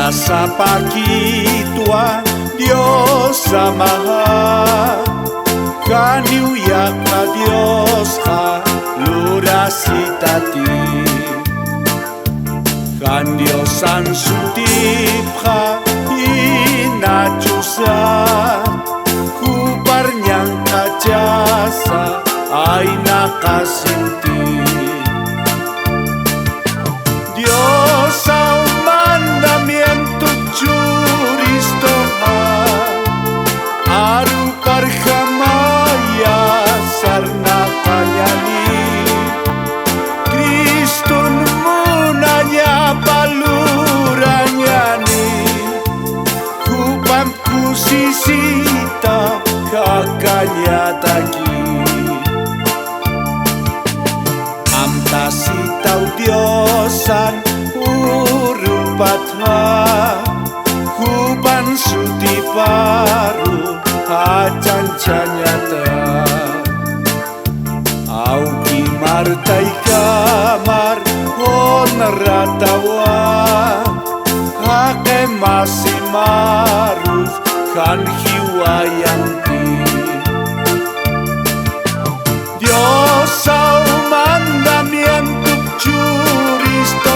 sa pakitua Dios amaha kaniuyak ka Dios ka lurasitati kan Dios ang sutip ka inachusa kubar niyang kajasa ay nakasinti Dios ang mandamiento juristo aru parhamaya sarna kanyani Kristun munanya paluranyani kupam kusisita kakanyataki amtasitau Diosan urupatha kuban suti paru acancanyata auki martai kamar honratawa hake masih marus kan hiwayanti Dios au mandamiento juristo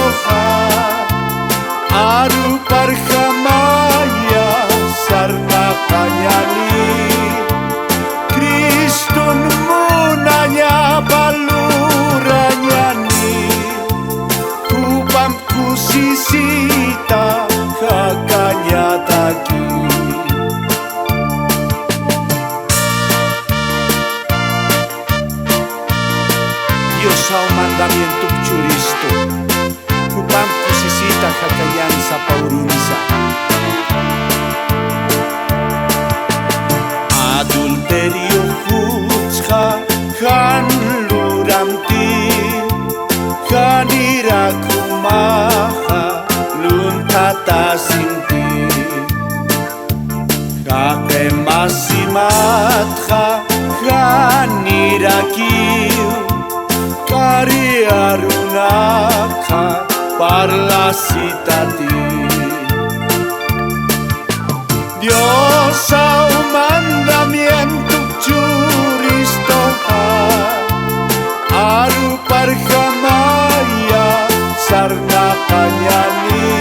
aru parhamaya sarna kanyani Kristun munanya baluranyani kupam kusisita kakanyataki Dios au mandamiento juristo kupam kusisita kakayan sa paurunisa adulterio hutsha kan luramti kanira kumaha luntata sinti kake masimatha kanira kiu kari arunaka parlasitati Dios au mandamiento juristo aru parhamaya sarna kanyani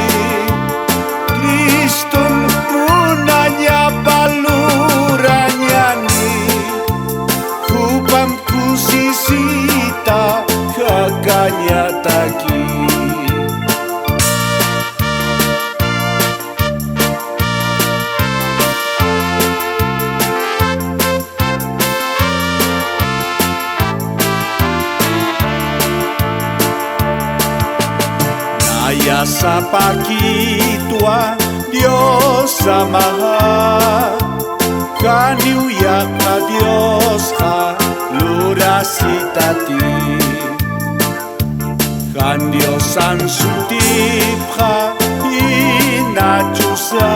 Kristun munanya paluranyani kupam kusisita kakanyataki Naya sa pakitua Dios amaha kaniuyak ka Dios ka lurasitati kan Dios ang sutip ka inachusa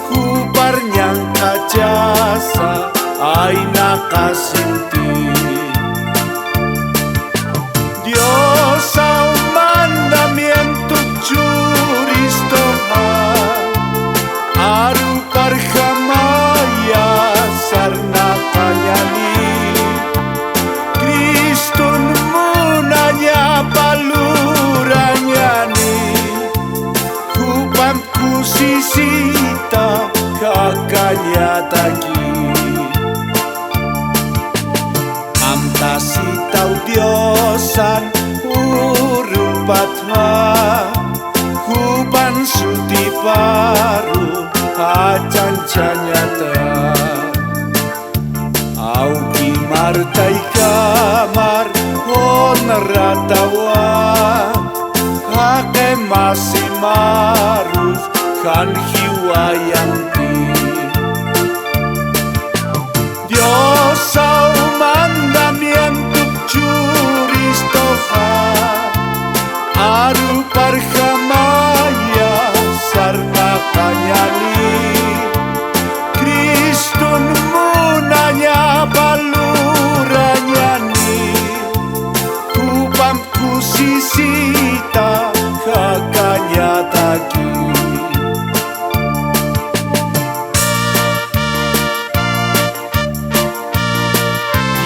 kubar niyang kajasa ay nakasinti Dios au mandamiento juristo aru parhamaya sarna kanyani Kristun munanya paluranyani kupam kusisita kakanyataki amtasitau Diosan urupatha kuban suti paru acancanyata auki martai kamar honratawa hake masih marus kan hiwayanti Dios au mandamiento juristo aru parhamaya sarna kanyani Kristun munanya baluranyani kupam kusisita kakanyataki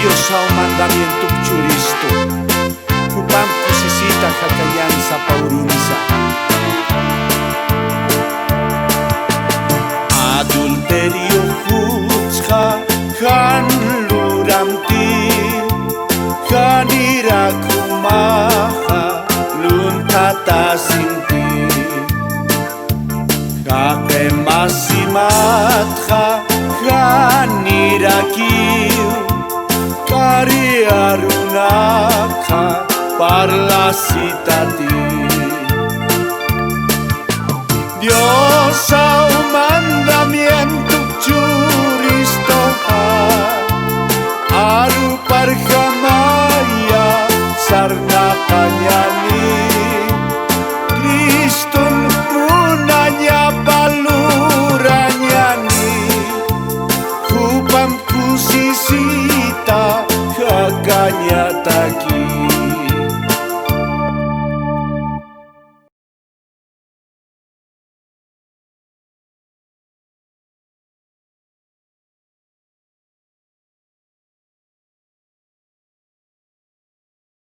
religiosa o mandamiento churisto Kupam kusisita hakayansa paurunisa Adulterio hutzha han luramti Han irakumaha luntata sinti Kake masimatha han irakiu Kari arunaka parla sitati